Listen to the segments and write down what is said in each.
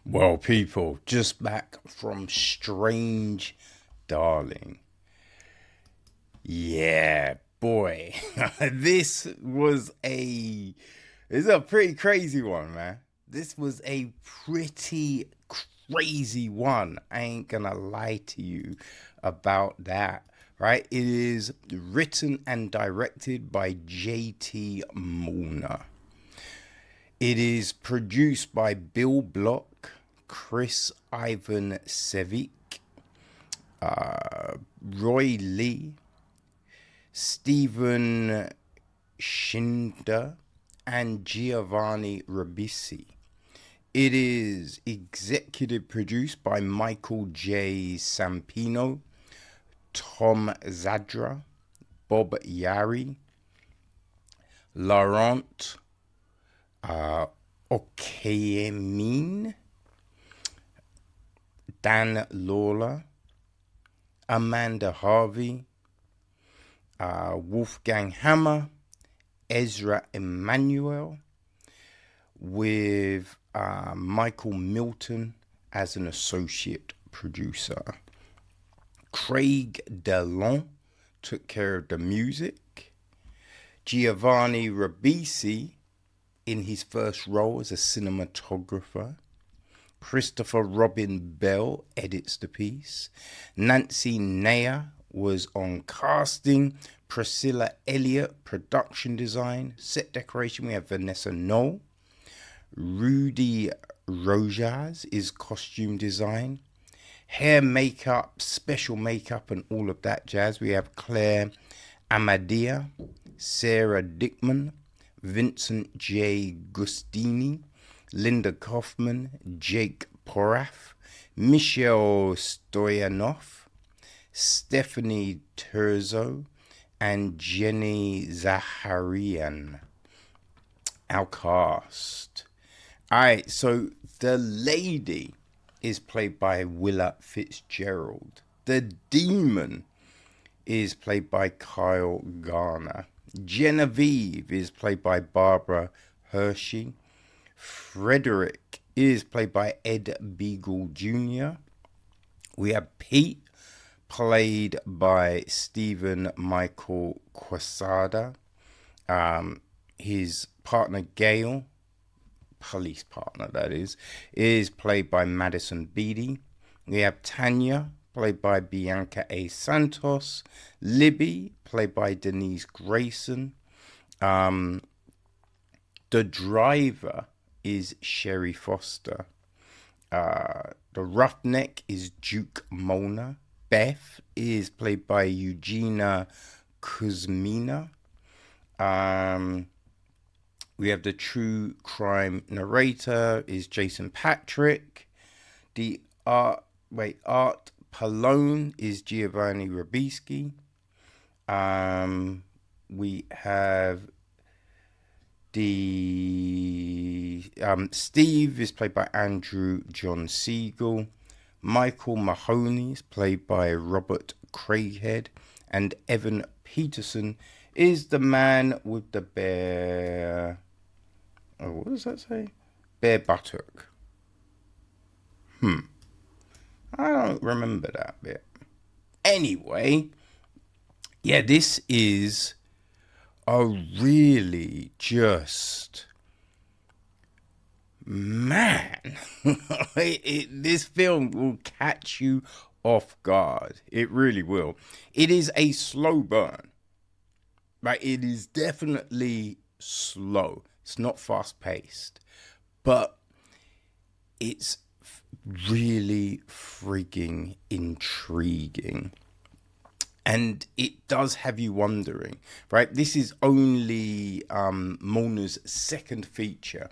Well, people, just back from Strange Darling. Yeah, boy. This is a pretty crazy one, man. This was a pretty crazy one. I ain't gonna lie to you about that. Right? It is written and directed by JT Mollner. It is produced by Bill Block, Chris Ivan Sevic, Roy Lee, Stephen Schinder, and Giovanni Ribisi. It is executive produced by Michael J. Sampino, Tom Zadra, Bob Yari, Laurent Okeyemin, Dan Lawler, Amanda Harvey, Wolfgang Hammer, Ezra Emanuel, with Michael Milton as an associate producer. Craig Delon took care of the music. Giovanni Ribisi in his first role as a cinematographer. Christopher Robin Bell edits the piece. Nancy Nair was on casting. Priscilla Elliott, production design. Set decoration, we have Vanessa Knoll. Rudy Rojas is costume design. Hair, makeup, special makeup, and all of that jazz. We have Claire Amadea, Sarah Dickman, Vincent J. Gustini, Linda Kaufman, Jake Poraf, Michelle Stoyanov, Stephanie Terzo, and Jenny Zaharian. Our cast. Alright, so the lady is played by Willa Fitzgerald. The demon is played by Kyle Garner. Genevieve is played by Barbara Hershey. Frederick is played by Ed Beagle Jr. We have Pete, played by Stephen Michael Quesada. His partner Gail, police partner that is played by Madison Beatty. We have Tanya, played by Bianca A. Santos. Libby, played by Denise Grayson. The driver is Sherry Foster. The roughneck is Duke Mollner. Beth is played by Eugenia Kuzmina. We have the true crime narrator is Jason Patrick. The Art Pallone is Giovanni Ribisi. We have the Steve is played by Andrew John Siegel. Michael Mahoney is played by Robert Craighead, and Evan Peterson is the man with the bear. Oh, what does that say? Bare buttock. I don't remember that bit. Anyway, yeah, this is a really just man. This film will catch you off guard. It really will. It is a slow burn. Right? It is definitely slow. It's not fast paced, but it's really freaking intriguing. And it does have you wondering, right? This is only Mollner's second feature.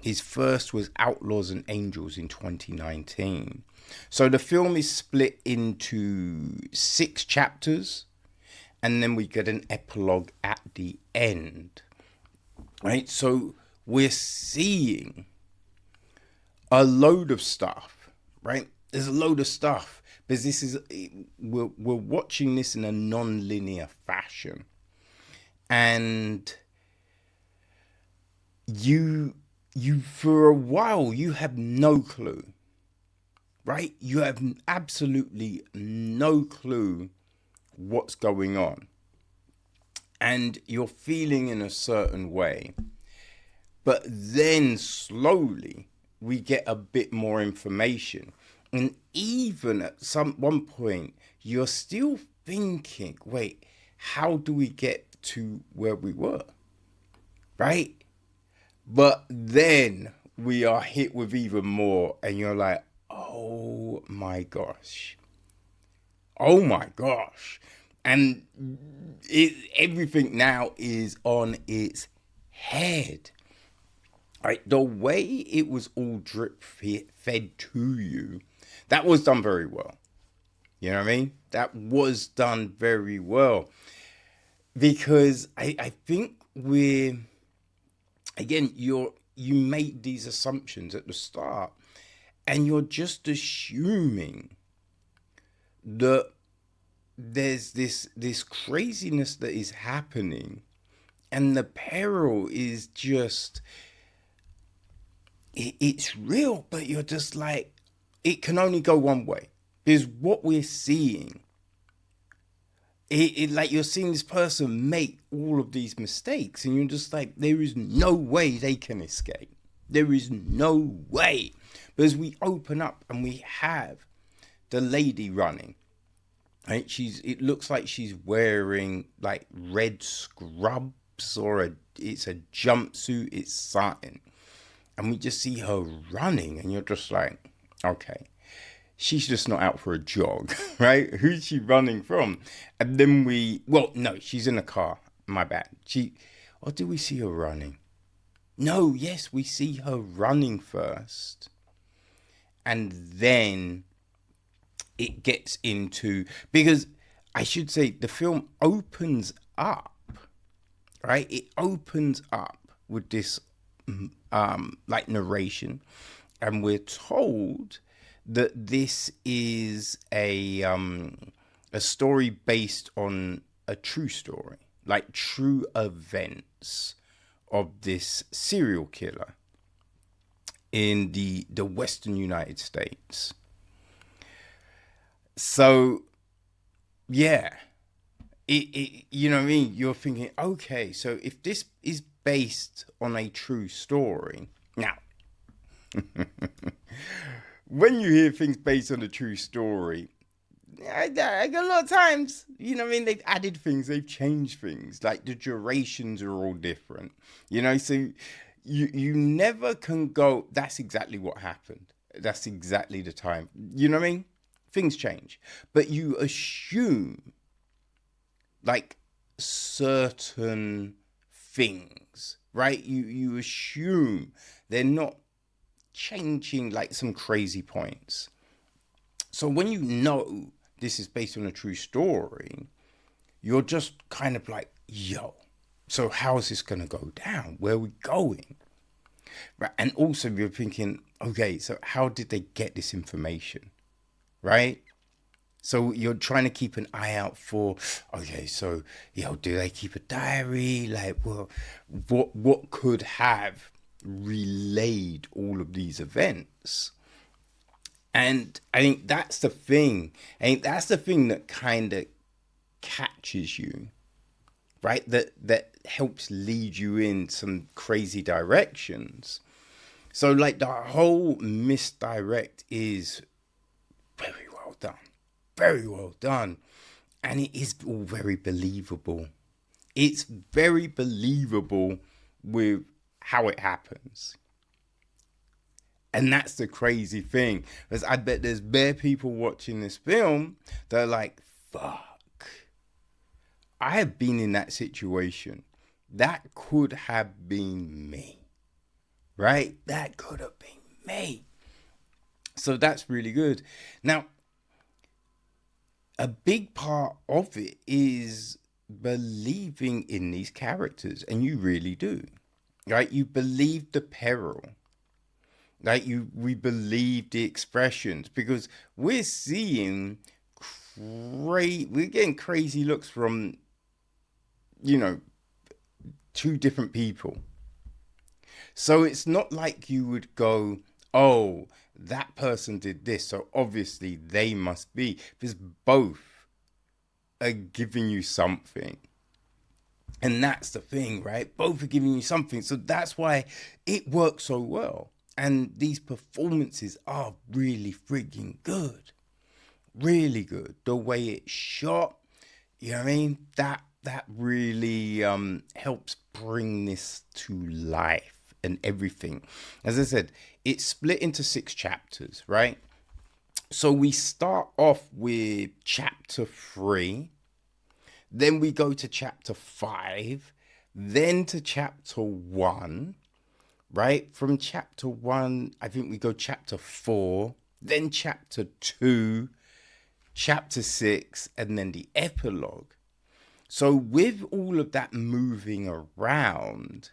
His first was Outlaws and Angels in 2019. So the film is split into 6 chapters, and then we get an epilogue at the end. Right? So we're seeing a load of stuff, right? There's a load of stuff because we're watching this in a non-linear fashion, and you you, for a while, you have no clue, right? You have absolutely no clue what's going on. And you're feeling in a certain way. But then slowly we get a bit more information. And even at one point, you're still thinking, wait, how do we get to where we were? Right? But then we are hit with even more, and you're like, oh my gosh. Oh my gosh. And everything now is on its head. Right? The way it was all drip fed to you, that was done very well. You know what I mean? That was done very well. Because I think again, you made these assumptions at the start, and you're just assuming that there's this craziness that is happening, and the peril is just it's real, but you're just like, it can only go one way. Is what we're seeing. Like you're seeing this person make all of these mistakes, and you're just like, there is no way they can escape. There is no way. But as we open up and we have the lady running, right? It looks like she's wearing like red scrubs, or it's a jumpsuit, it's satin. And we just see her running, and you're just like, okay, she's just not out for a jog, right? Who's she running from? And then no, she's in a car. My bad. Or do we see her running? No, yes, we see her running first. And then it gets into, because I should say the film opens up, right? It opens up with this like narration, and we're told that this is a story based on a true story, like true events of this serial killer in the Western United States. So yeah, you know what I mean? You're thinking, okay, so if this is based on a true story, now when you hear things based on a true story, I got a lot of times, you know what I mean, they've added things, they've changed things, like the durations are all different, you know, so you never can go, that's exactly what happened, that's exactly the time, you know what I mean? Things change, but you assume like certain things, right? You assume they're not changing like some crazy points. So when you know this is based on a true story, you're just kind of like, yo, so how is this going to go down? Where are we going? Right? And also you're thinking, okay, so how did they get this information? Right? So you're trying to keep an eye out for, okay, so, do they keep a diary? Like, well, what could have relayed all of these events? And I think that's the thing. I think that's the thing that kind of catches you, right? That helps lead you in some crazy directions. So like the whole misdirect is very well done. Very well done. And it is all very believable. It's very believable with how it happens. And that's the crazy thing. Because I bet there's bare people watching this film that are like, fuck. I have been in that situation. That could have been me. Right? That could have been me. So that's really good. Now, a big part of it is believing in these characters, and you really do, right? You believe the peril, like we believe the expressions, because we're seeing we're getting crazy looks from, two different people. So it's not like you would go, oh, that person did this, so obviously they must be. Because both are giving you something. And that's the thing, right? Both are giving you something. So that's why it works so well. And these performances are really frigging good. Really good. The way it's shot, you know what I mean? That really helps bring this to life and everything. As I said, it's split into 6 chapters, right? So we start off with chapter 3, then we go to chapter 5, then to chapter 1, right? From chapter 1, I think we go chapter 4, then chapter 2, chapter 6, and then the epilogue. So with all of that moving around,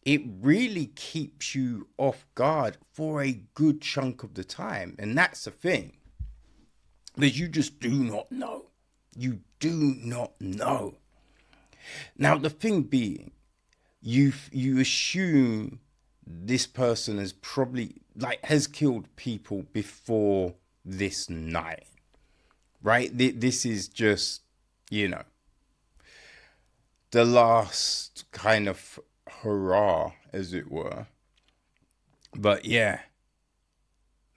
it really keeps you off guard for a good chunk of the time. And that's the thing. Because you just do not know. You do not know. Now, the thing being, you assume this person has probably, like, has killed people before this night. Right? This is just, you know, the last kind of hurrah, as it were. But yeah,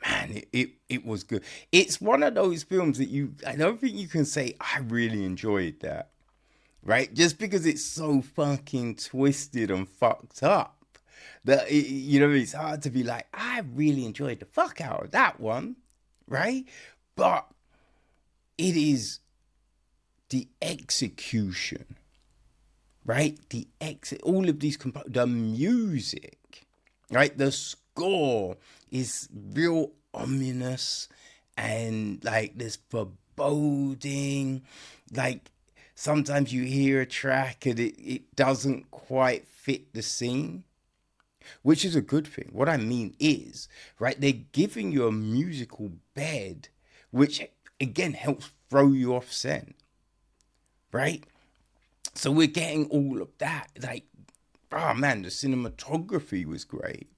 man, it was good. It's one of those films that I don't think you can say I really enjoyed that, right? Just because it's so fucking twisted and fucked up that you know, it's hard to be like I really enjoyed the fuck out of that one, right? But it is the execution, right? All of these the music, right? The score is real ominous and like this foreboding. Like sometimes you hear a track and it doesn't quite fit the scene, which is a good thing. What I mean is, right, they're giving you a musical bed, which again helps throw you off scent, right? So we're getting all of that. Like, oh man, the cinematography was great,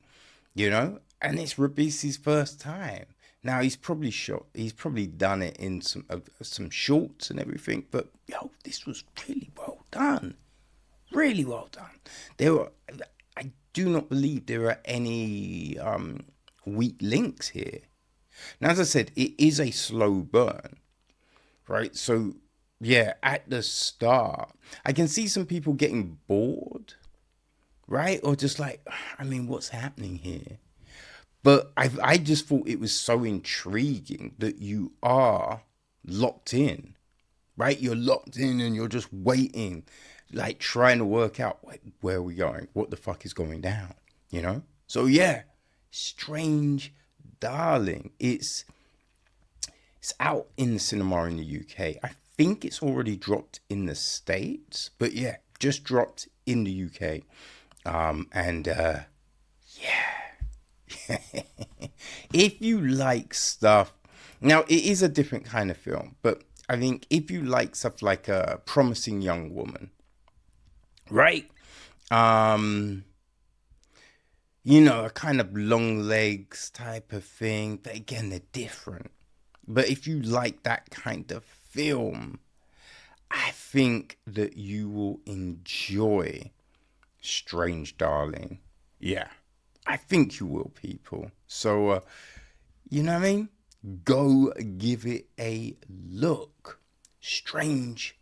you know? And it's Ribisi's first time. Now he's probably done it in some shorts and everything, but yo, this was really well done. Really well done. I do not believe there are any weak links here. Now, as I said, it is a slow burn, right? So yeah, at the start, I can see some people getting bored, right? Or just like, I mean, what's happening here? But I just thought it was so intriguing that you are locked in, right? You're locked in and you're just waiting, like trying to work out, like, where are we going? What the fuck is going down? You know? So yeah, Strange Darling. It's out in the cinema in the UK. I think it's already dropped in the States, but yeah, just dropped in the UK. And yeah, if you like stuff, now it is a different kind of film, but I think if you like stuff like A Promising Young Woman, right? You know, a kind of long legs type of thing, but again, they're different. But if you like that kind of film, I think that you will enjoy Strange Darling. Yeah, I think you will, people. So, you know what I mean? Go give it a look. Strange